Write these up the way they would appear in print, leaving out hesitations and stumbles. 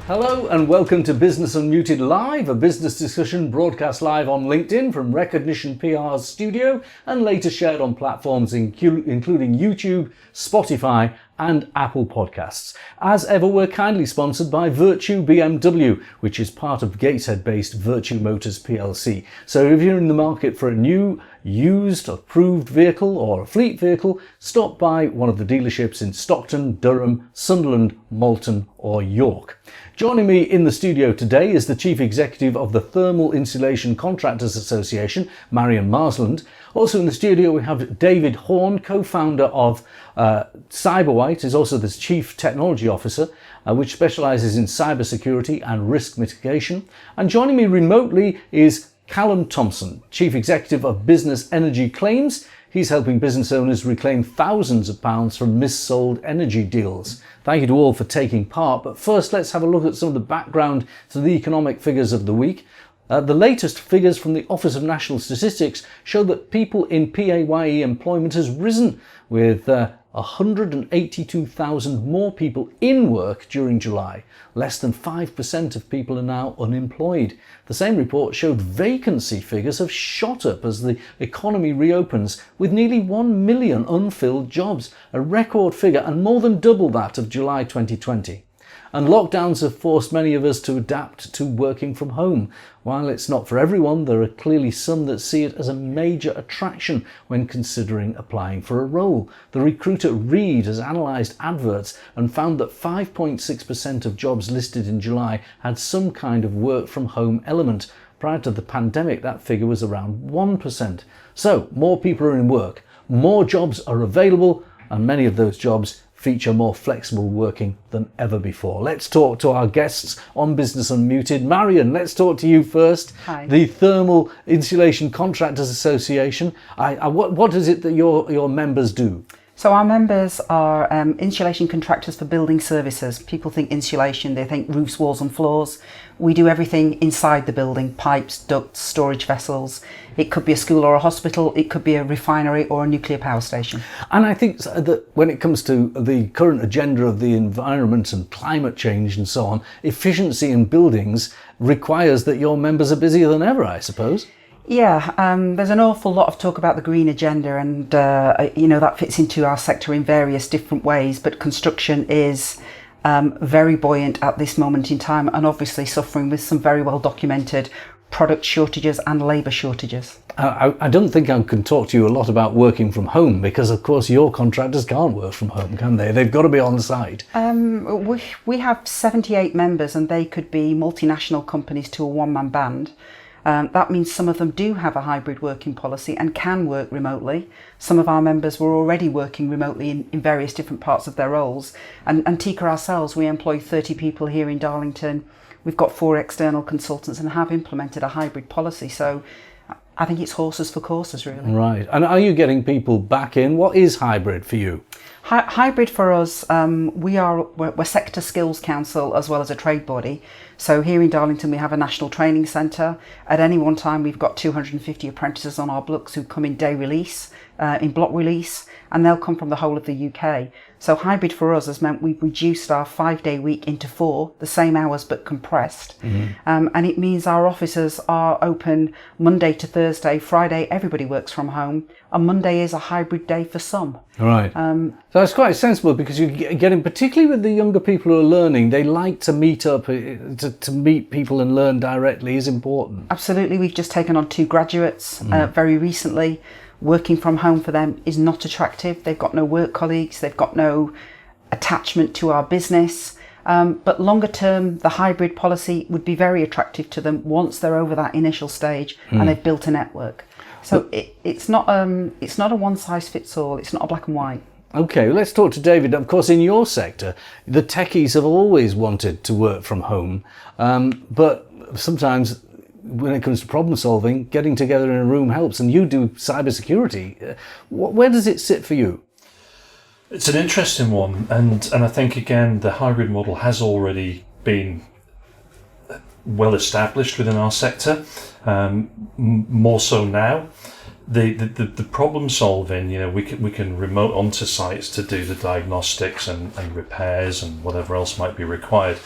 Hello and welcome to Business Unmuted Live, a business discussion broadcast live on LinkedIn from Recognition PR's studio and later shared on platforms including YouTube, Spotify and Apple Podcasts. As ever, we're kindly sponsored by Virtue BMW, which is part of Gateshead-based Virtue Motors PLC. So if you're in the market for a new, used, approved vehicle or a fleet vehicle, stop by one of the dealerships in Stockton, Durham, Sunderland, Malton or York. Joining me in the studio today is the Chief Executive of the Thermal Insulation Contractors Association, Marion Marsland. Also in the studio we have David Horn, co-founder of Cyberwhite, is also the Chief Technology Officer, which specialises in cybersecurity and risk mitigation. And joining me remotely is Callum Thompson, Chief Executive of Business Energy Claims. He's helping business owners reclaim thousands of pounds from missold energy deals. Thank you to all for taking part, but first let's have a look at some of the background to the economic figures of the week. The latest figures from the Office of National Statistics show that people in PAYE employment has risen, with 182,000 more people in work during July. Less than 5% of people are now unemployed. The same report showed vacancy figures have shot up as the economy reopens, with nearly 1 million unfilled jobs, a record figure and more than double that of July 2020. And lockdowns have forced many of us to adapt to working from home. While it's not for everyone, there are clearly some that see it as a major attraction when considering applying for a role. The recruiter Reed has analysed adverts and found that 5.6% of jobs listed in July had some kind of work from home element. Prior to the pandemic, that figure was around 1%. So more people are in work, more jobs are available, and many of those jobs feature more flexible working than ever before. Let's talk to our guests on Business Unmuted. Marion, let's talk to you first. Hi. The Thermal Insulation Contractors Association. What is it that your members do? So our members are insulation contractors for building services. People think insulation, they think roofs, walls and floors. We do everything inside the building: pipes, ducts, storage vessels. It could be a school or a hospital, it could be a refinery or a nuclear power station. And I think that when it comes to the current agenda of the environment and climate change and so on, efficiency in buildings requires that your members are busier than ever, I suppose. Yeah, there's an awful lot of talk about the green agenda, and that fits into our sector in various different ways, but construction is very buoyant at this moment in time, and obviously suffering with some very well documented product shortages and labour shortages. I don't think I can talk to you a lot about working from home, because of course your contractors can't work from home, can they? They've got to be on site. We have 78 members, and they could be multinational companies to a one-man band. That means some of them do have a hybrid working policy and can work remotely. Some of our members were already working remotely in various different parts of their roles. And Tika ourselves, we employ 30 people here in Darlington. We've got 4 external consultants and have implemented a hybrid policy. So I think it's horses for courses, really. Right. And are you getting people back in? What is hybrid for you? Hybrid for us, we're Sector Skills Council as well as a trade body. So here in Darlington we have a national training centre. At any one time we've got 250 apprentices on our books who come in day release, in block release, and they'll come from the whole of the UK. So hybrid for us has meant we've reduced our 5-day week into 4, the same hours but compressed. Mm-hmm. And it means our offices are open Monday to Thursday. Friday everybody works from home, and Monday is a hybrid day for some. Right. So it's quite sensible, because you're getting, particularly with the younger people who are learning, they like to meet up. To meet people and learn directly is important. Absolutely. We've just taken on 2 graduates very recently. Working from home for them is not attractive. They've got no work colleagues, they've got no attachment to our business. But longer term, the hybrid policy would be very attractive to them once they're over that initial stage and they've built a network. So it's not a one size fits all. It's not a black and white. Okay, let's talk to David. Of course, in your sector, the techies have always wanted to work from home, but sometimes when it comes to problem solving, getting together in a room helps, and you do cybersecurity. Where does it sit for you? It's an interesting one, and I think again the hybrid model has already been well established within our sector, more so now. The problem solving, we can remote onto sites to do the diagnostics and repairs and whatever else might be required.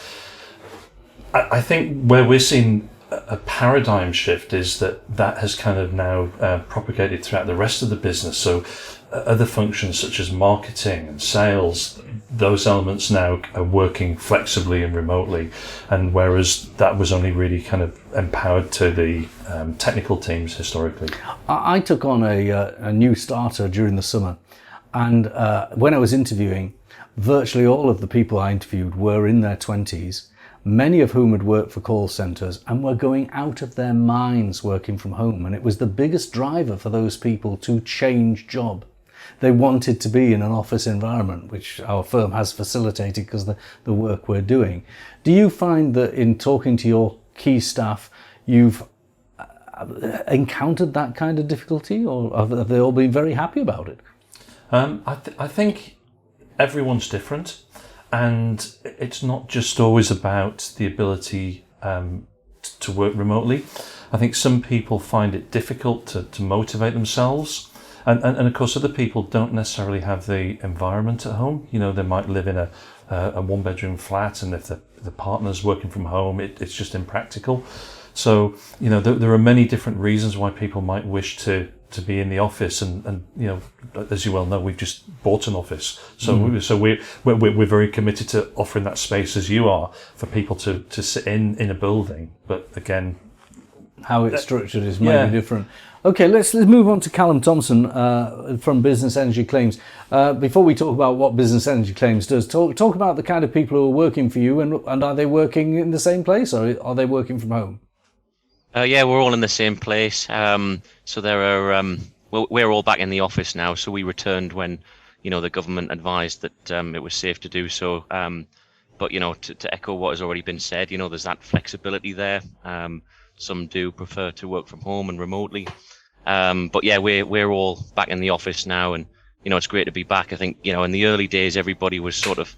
I think where we're seeing a paradigm shift is that has kind of now propagated throughout the rest of the business. So other functions such as marketing and sales, those elements now are working flexibly and remotely, and whereas that was only really kind of empowered to the technical teams historically. I took on a new starter during the summer, and when I was interviewing, virtually all of the people I interviewed were in their 20s, many of whom had worked for call centres and were going out of their minds working from home, and it was the biggest driver for those people to change job. They wanted to be in an office environment, which our firm has facilitated because of the work we're doing. Do you find that in talking to your key staff, you've encountered that kind of difficulty, or have they all been very happy about it? I think everyone's different, and it's not just always about the ability to work remotely. I think some people find it difficult to motivate themselves. And of course, other people don't necessarily have the environment at home. You know, they might live in a one-bedroom flat, and if the partner's working from home, it's just impractical. So, you know, there are many different reasons why people might wish to be in the office, and you know, as you well know, we've just bought an office, so we're very committed to offering that space as you are for people to sit in a building. But again, how it's structured is maybe different. Okay, let's move on to Callum Thompson from Business Energy Claims. Before we talk about what Business Energy Claims does, talk about the kind of people who are working for you, and are they working in the same place, or are they working from home? Yeah, we're all in the same place. So there are, we're all back in the office now. So we returned when, you know, the government advised that it was safe to do so. But, you know, to echo what has already been said, you know, there's that flexibility there. Some do prefer to work from home and remotely. But yeah, we're all back in the office now, and, you know, it's great to be back. I think, you know, in the early days, everybody was sort of,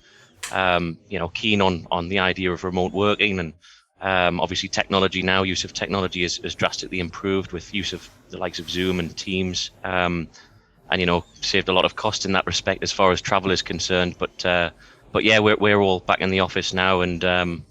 you know, keen on the idea of remote working, and obviously technology now, use of technology has drastically improved with use of the likes of Zoom and Teams, and, you know, saved a lot of cost in that respect as far as travel is concerned. But yeah, we're all back in the office now, and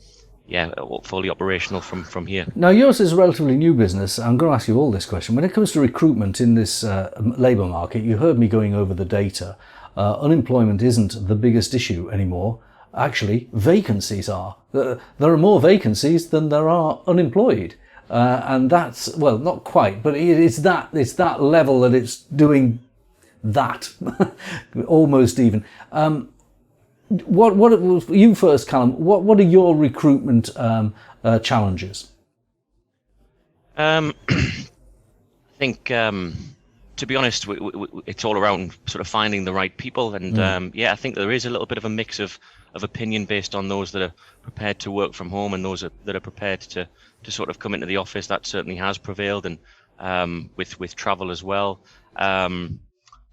yeah, fully operational from here. Now, yours is a relatively new business. I'm going to ask you all this question. When it comes to recruitment in this labour market, you heard me going over the data. Unemployment isn't the biggest issue anymore. Actually, vacancies are. There are more vacancies than there are unemployed. And that's, well, not quite, but it's that level that it's doing that, almost even. What you first, Callum? What are your recruitment challenges? I think, to be honest, it's all around sort of finding the right people, and yeah, I think there is a little bit of a mix of opinion based on those that are prepared to work from home and those that are prepared to sort of come into the office. That certainly has prevailed, and with travel as well.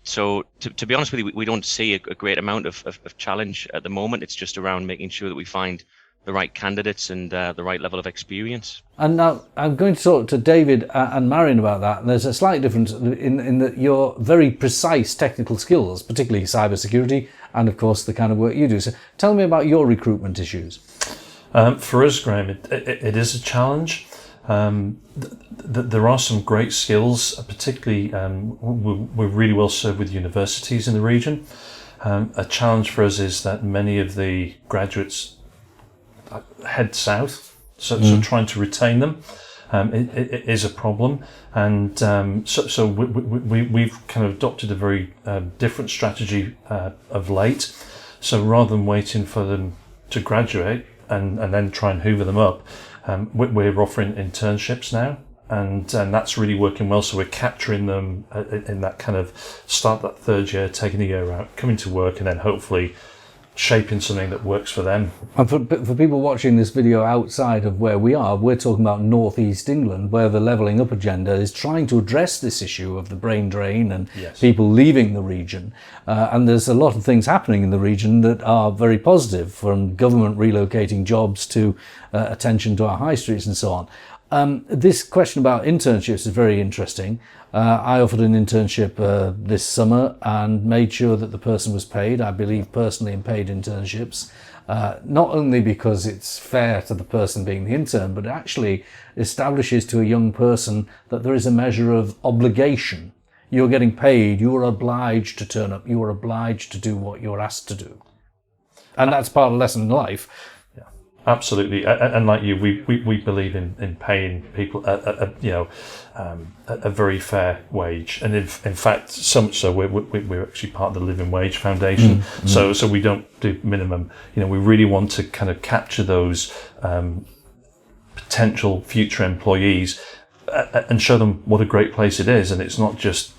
So to be honest with you, we don't see a great amount of challenge at the moment. It's just around making sure that we find the right candidates and the right level of experience. And now I'm going to talk to David and Marion about that. And there's a slight difference in that your very precise technical skills, particularly cybersecurity, and of course the kind of work you do. So tell me about your recruitment issues. For us, Graham, it is a challenge. There are some great skills, particularly we're really well served with universities in the region. A challenge for us is that many of the graduates head south, so trying to retain them it is a problem, and so we've kind of adopted a very different strategy of late. So rather than waiting for them to graduate and then try and hoover them up, we're offering internships now, and that's really working well. So we're capturing them in that kind of start that third year, taking a year out, coming to work, and then hopefully shaping something that works for them. And for people watching this video outside of where we are, we're talking about northeast England, where the levelling up agenda is trying to address this issue of the brain drain and people leaving the region. And there's a lot of things happening in the region that are very positive, from government relocating jobs to attention to our high streets and so on. This question about internships is very interesting. I offered an internship this summer and made sure that the person was paid. I believe personally in paid internships. not only because it's fair to the person being the intern, but it actually establishes to a young person that there is a measure of obligation. You're getting paid, you're obliged to turn up, you're obliged to do what you're asked to do. And that's part of the lesson in life. Yeah, absolutely. And like you, we believe in paying people a very fair wage. And in fact, so much so we're actually part of the Living Wage Foundation. So we don't do minimum. We really want to kind of capture those potential future employees and show them what a great place it is. And it's not just,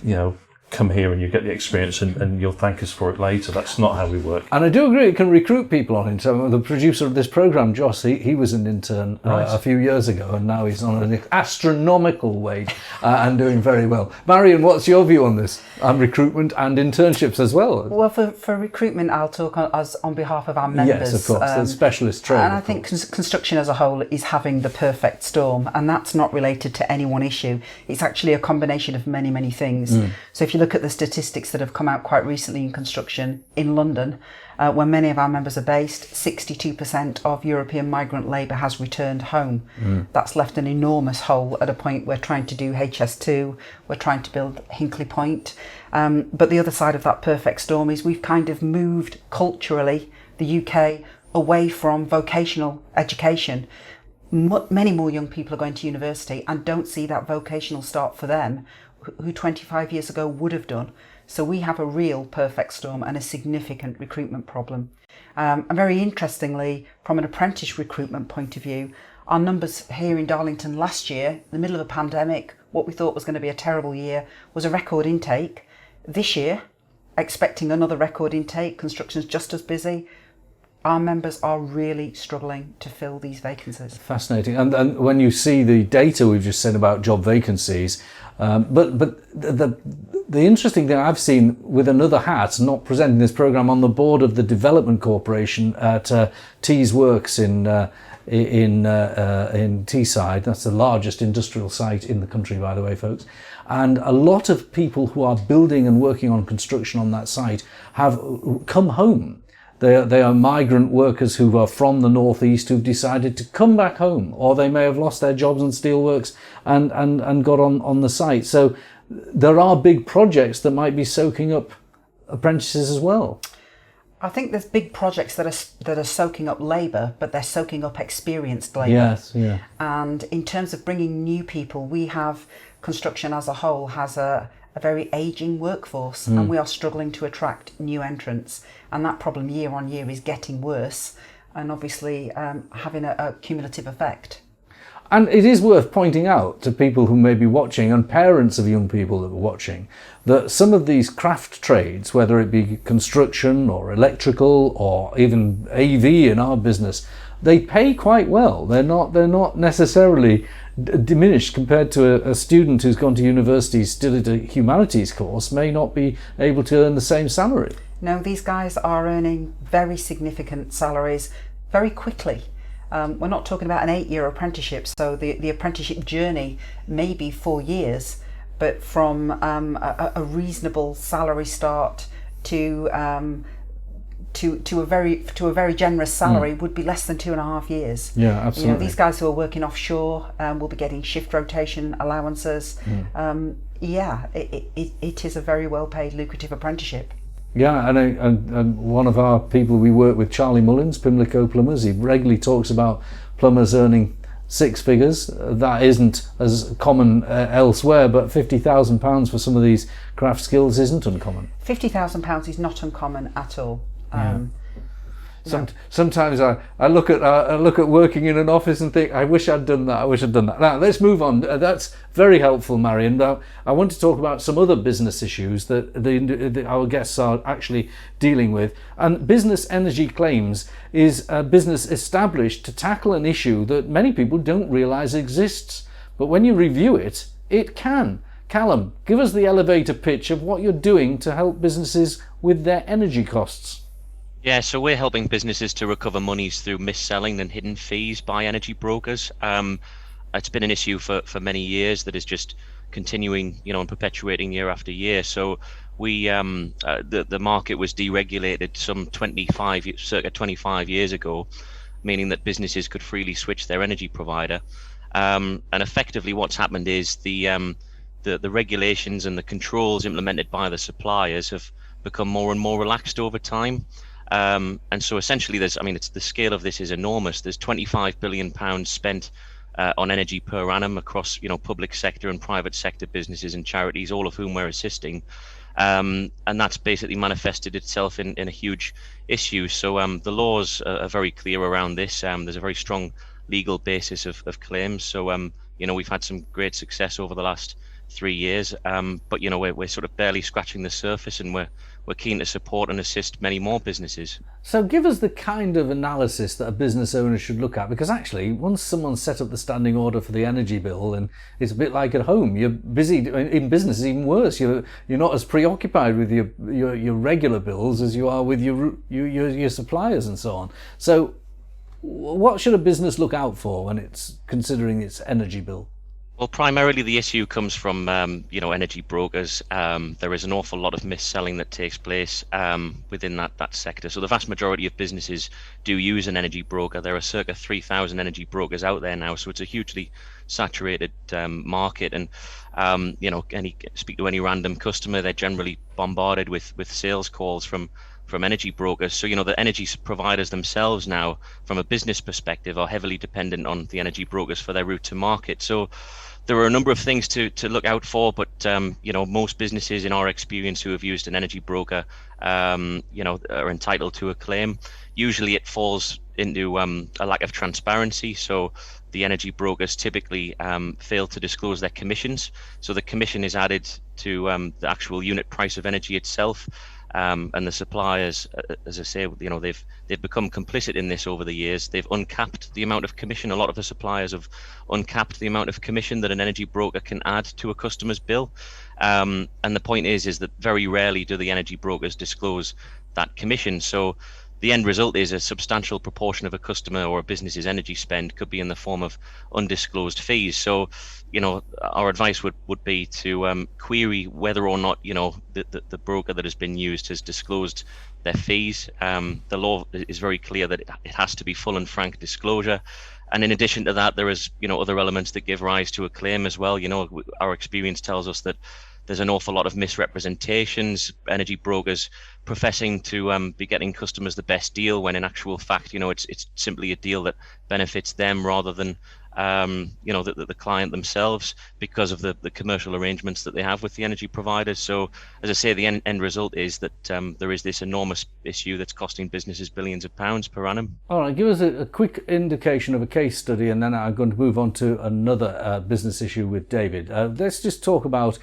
come here and you get the experience and you'll thank us for it later. That's not how we work. And I do agree it can recruit people on it. So the producer of this programme, Joss, he was an intern a few years ago, and now he's on an astronomical wage and doing very well. Marion, what's your view on this? Recruitment and internships as well? Well, for recruitment, I'll talk on behalf of our members. Yes, of course, the specialist trade. And I think construction as a whole is having the perfect storm, and that's not related to any one issue. It's actually a combination of many, many things. So if you look at the statistics that have come out quite recently in construction in London, where many of our members are based, 62% of European migrant labour has returned home. That's left an enormous hole at a point we're trying to do HS2, we're trying to build Hinkley Point. But the other side of that perfect storm is we've kind of moved culturally, the UK, away from vocational education. Many more young people are going to university and don't see that vocational start for them who 25 years ago would have done. So we have a real perfect storm and a significant recruitment problem. And very interestingly, from an apprentice recruitment point of view, our numbers here in Darlington last year, in the middle of a pandemic, what we thought was going to be a terrible year, was a record intake. This year, expecting another record intake, construction's just as busy. Our members are really struggling to fill these vacancies. Fascinating. And when you see the data we've just said about job vacancies, but the interesting thing I've seen with another hat, not presenting this programme, on the board of the Development Corporation at Tees Works in Teesside. That's the largest industrial site in the country, by the way, folks. And a lot of people who are building and working on construction on that site have come home. They are migrant workers who are from the northeast who've decided to come back home, or they may have lost their jobs in steelworks and got on the site. So there are big projects that might be soaking up apprentices as well. I think there's big projects that are soaking up labour, but they're soaking up experienced labour. Yes, yeah. And in terms of bringing new people, we have construction as a whole has a very ageing workforce, and we are struggling to attract new entrants, and that problem year on year is getting worse, and obviously having a cumulative effect. And it is worth pointing out to people who may be watching, and parents of young people that are watching, that some of these craft trades, whether it be construction or electrical or even AV in our business, they pay quite well. They're not necessarily diminished compared to a student who's gone to university, studied a humanities course, may not be able to earn the same salary. No, these guys are earning very significant salaries very quickly. We're not talking about an 8-year apprenticeship, so the apprenticeship journey may be 4 years, but from a reasonable salary start to a very generous salary would be less than 2.5 years. Yeah, absolutely. These guys who are working offshore will be getting shift rotation allowances. It is a very well paid, lucrative apprenticeship. Yeah, and one of our people we work with, Charlie Mullins, Pimlico Plumbers, he regularly talks about plumbers earning 6 figures. That isn't as common elsewhere, but £50,000 for some of these craft skills isn't uncommon. £50,000 is not uncommon at all. Sometimes I look at working in an office and think, I wish I'd done that. Now let's move on. That's very helpful, Marion. Now I want to talk about some other business issues that our guests are actually dealing with. And Business Energy Claims is a business established to tackle an issue that many people don't realise exists, but when you review it, it can. Callum, give us the elevator pitch of what you're doing to help businesses with their energy costs. Yeah, so we're helping businesses to recover monies through mis-selling and hidden fees by energy brokers. It's been an issue for many years that is just continuing, and perpetuating year after year. So the market was deregulated circa 25 years ago, meaning that businesses could freely switch their energy provider. And effectively, what's happened is the regulations and the controls implemented by the suppliers have become more and more relaxed over time. And so essentially, the scale of this is enormous. There's 25 billion pounds spent on energy per annum across public sector and private sector businesses and charities, all of whom we're assisting. And that's basically manifested itself in a huge issue. So the laws are very clear around this. There's a very strong legal basis of claims. So we've had some great success over the last 3 years, but we're sort of barely scratching the surface, and we're keen to support and assist many more businesses. So give us the kind of analysis that a business owner should look at, because actually once someone's set up the standing order for the energy bill, and it's a bit like at home, you're busy. In business it's even worse. You're not as preoccupied with your regular bills as you are with your suppliers and so on. So what should a business look out for when it's considering its energy bill? Well, primarily the issue comes from energy brokers. There is an awful lot of mis-selling that takes place within that sector. So the vast majority of businesses do use an energy broker. There are circa 3,000 energy brokers out there now, so it's a hugely saturated market. And speak to any random customer, they're generally bombarded with sales calls from energy brokers. So the energy providers themselves now, from a business perspective, are heavily dependent on the energy brokers for their route to market. So there are a number of things to look out for, but most businesses in our experience who have used an energy broker are entitled to a claim. Usually it falls into a lack of transparency. So the energy brokers typically fail to disclose their commissions. So the commission is added to the actual unit price of energy itself. And the suppliers, as I say, they've become complicit in this over the years. They've uncapped the amount of commission. A lot of the suppliers have uncapped the amount of commission that an energy broker can add to a customer's bill. And the point is that very rarely do the energy brokers disclose that commission. So the end result is a substantial proportion of a customer or a business's energy spend could be in the form of undisclosed fees. So, our advice would be to query whether or not, the broker that has been used has disclosed their fees. The law is very clear that it has to be full and frank disclosure. And in addition to that, there is, other elements that give rise to a claim as well. Our experience tells us that there's an awful lot of misrepresentations, energy brokers professing to be getting customers the best deal, when in actual fact, it's simply a deal that benefits them rather than the client themselves, because of the commercial arrangements that they have with the energy providers. So, as I say, the end result is that there is this enormous issue that's costing businesses billions of pounds per annum. All right, give us a quick indication of a case study, and then I'm going to move on to another business issue with David. Let's just talk about,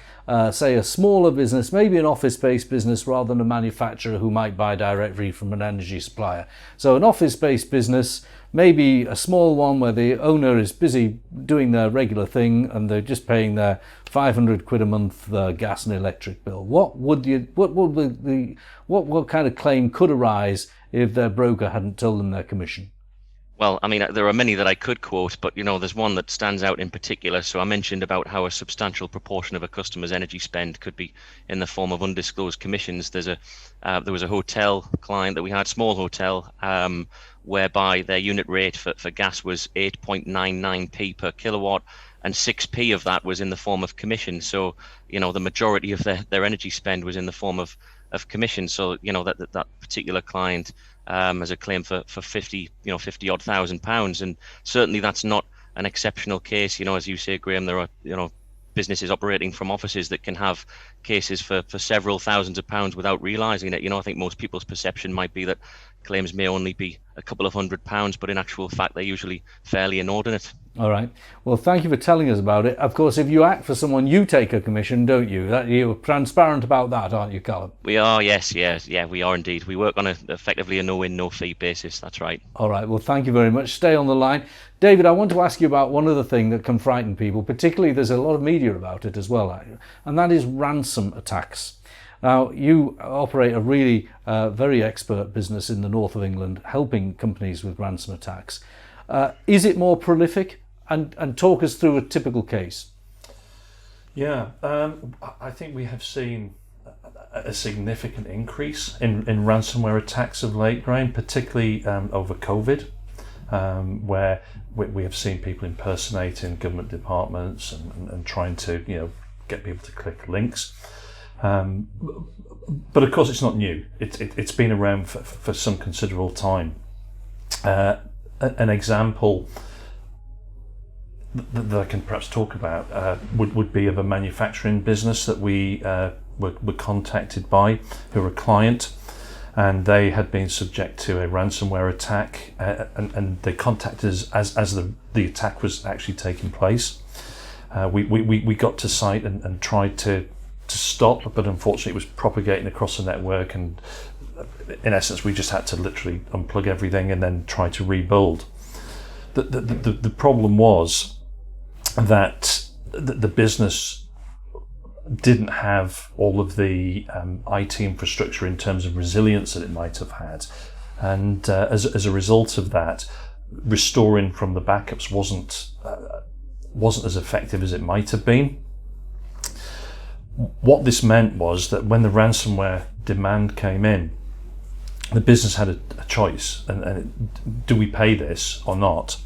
say, a smaller business, maybe an office-based business rather than a manufacturer who might buy directly from an energy supplier. So an office-based business, maybe a small one where the owner is busy doing their regular thing and they're just paying their 500 quid a month gas and electric bill. What kind of claim could arise if their broker hadn't told them their commission? Well, there are many that I could quote, but there's one that stands out in particular. So I mentioned about how a substantial proportion of a customer's energy spend could be in the form of undisclosed commissions. There was a hotel client that we had, small hotel, whereby their unit rate for gas was 8.99p per kilowatt, and 6p of that was in the form of commission. So the majority of their energy spend was in the form of commission. So that particular client has a claim for 50 odd £50,000, and certainly that's not an exceptional case. As you say, Graham, there are businesses operating from offices that can have cases for several thousands of pounds without realising it. I think most people's perception might be that claims may only be a couple of £100, but in actual fact they're usually fairly inordinate. All right. Well, thank you for telling us about it. Of course, if you act for someone, you take a commission, don't you? You're transparent about that, aren't you, Callum? We are, yes, we are indeed. We work on effectively a no-win, no-fee basis, that's right. All right. Well, thank you very much. Stay on the line. David, I want to ask you about one other thing that can frighten people, particularly there's a lot of media about it as well, and that is ransom attacks. Now, you operate a really very expert business in the north of England, helping companies with ransom attacks. Is it more prolific? And talk us through a typical case. Yeah, I think we have seen a significant increase in ransomware attacks of late, Graham, particularly over COVID, where we have seen people impersonating government departments and trying to get people to click links. But of course, it's not new. It's been around for some considerable time. An example that I can perhaps talk about would be of a manufacturing business that we were contacted by, who were a client, and they had been subject to a ransomware attack, and they contacted us as the attack was actually taking place. We got to site and tried to stop, but unfortunately it was propagating across the network, and in essence we just had to literally unplug everything and then try to rebuild. The problem was that the business didn't have all of the IT infrastructure in terms of resilience that it might have had, and as a result of that, restoring from the backups wasn't as effective as it might have been. What this meant was that when the ransomware demand came in, the business had a choice, and do we pay this or not?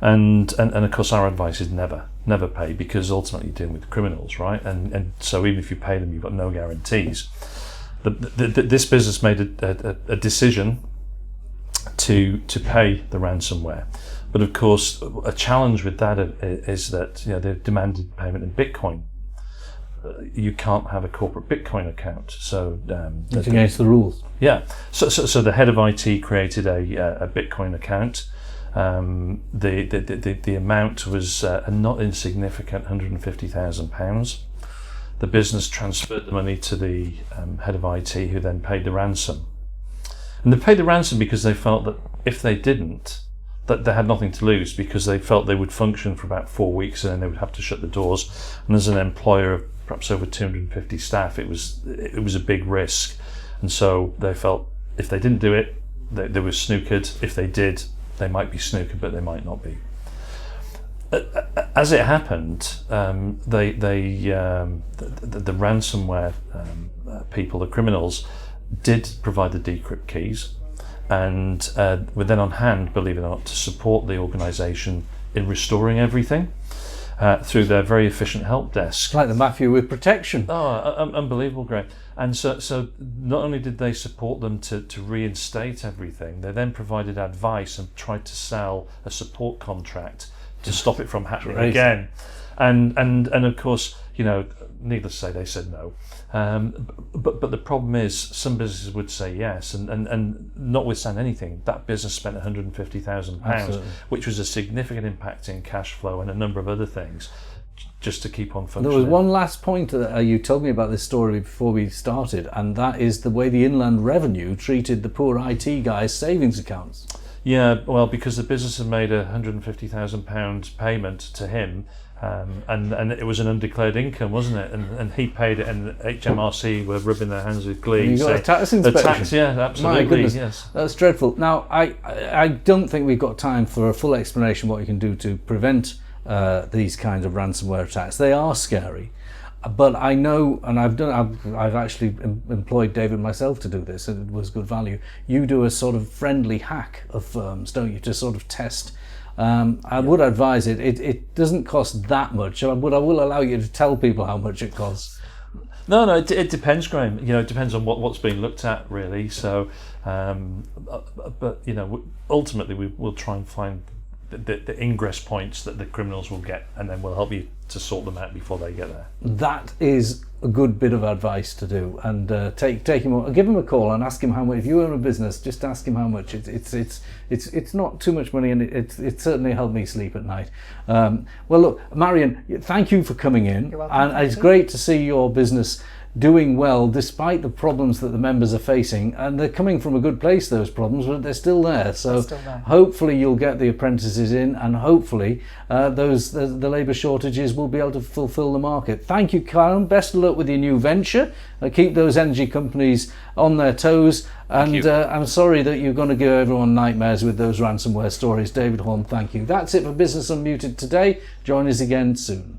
And of course our advice is never pay, because ultimately you're dealing with criminals, right? And so even if you pay them, you've got no guarantees. This business made a decision to pay the ransomware, but of course a challenge with that is that they've demanded payment in Bitcoin. You can't have a corporate Bitcoin account, so it's against the rules. Yeah, so the head of IT created a Bitcoin account. The amount was a not insignificant £150,000. The business transferred the money to the head of IT, who then paid the ransom. And they paid the ransom because they felt that if they didn't, that they had nothing to lose, because they felt they would function for about 4 weeks and then they would have to shut the doors. And as an employer of perhaps over 250 staff, it was a big risk. And so they felt if they didn't do it, they were snookered. If they did, they might be snookered, but they might not be. As it happened, the ransomware people, the criminals, did provide the decrypt keys, and were then on hand, believe it or not, to support the organisation in restoring everything through their very efficient help desk. Like the mafia with protection. Oh, unbelievable, Graham. And so not only did they support them to reinstate everything, they then provided advice and tried to sell a support contract to stop it from happening again. And of course, needless to say, they said no. But the problem is, some businesses would say yes, and notwithstanding anything, that business spent £150,000, which was a significant impact in cash flow and a number of other things, just to keep on functioning. There was one last point that you told me about this story before we started, and that is the way the Inland Revenue treated the poor IT guys' savings accounts. Yeah, well, because the business had made a £150,000 payment to him, and it was an undeclared income, wasn't it? And he paid it, and HMRC were rubbing their hands with glee. And you got a tax inspection. Yeah, absolutely. My goodness, yes. That's dreadful. Now, I don't think we've got time for a full explanation what you can do to prevent these kinds of ransomware attacks. They are scary, but I know, and I've actually employed David myself to do this, and it was good value. You do a sort of friendly hack of firms, don't you, to sort of test. I would advise it. It doesn't cost that much, but I will allow you to tell people how much it costs. No, it depends, Graham. It depends on what's being looked at, really. So, but ultimately we'll try and find the ingress points that the criminals will get, and then we'll help you to sort them out before they get there. That is a good bit of advice to do, and take him, give him a call and ask him how much. If you own a business, just ask him how much. It's not too much money, and it certainly helped me sleep at night. Well, look, Marion, thank you for coming in. You're welcome. And it's great to see your business doing well despite the problems that the members are facing, and they're coming from a good place, those problems, but they're still there. So hopefully you'll get the apprentices in, and hopefully the labour shortages will be able to fulfil the market. Thank you, Callum. Best of luck with your new venture. Keep those energy companies on their toes, and I'm sorry that you're going to give everyone nightmares with those ransomware stories. David Horn, thank you. That's it for Business Unmuted today. Join us again soon.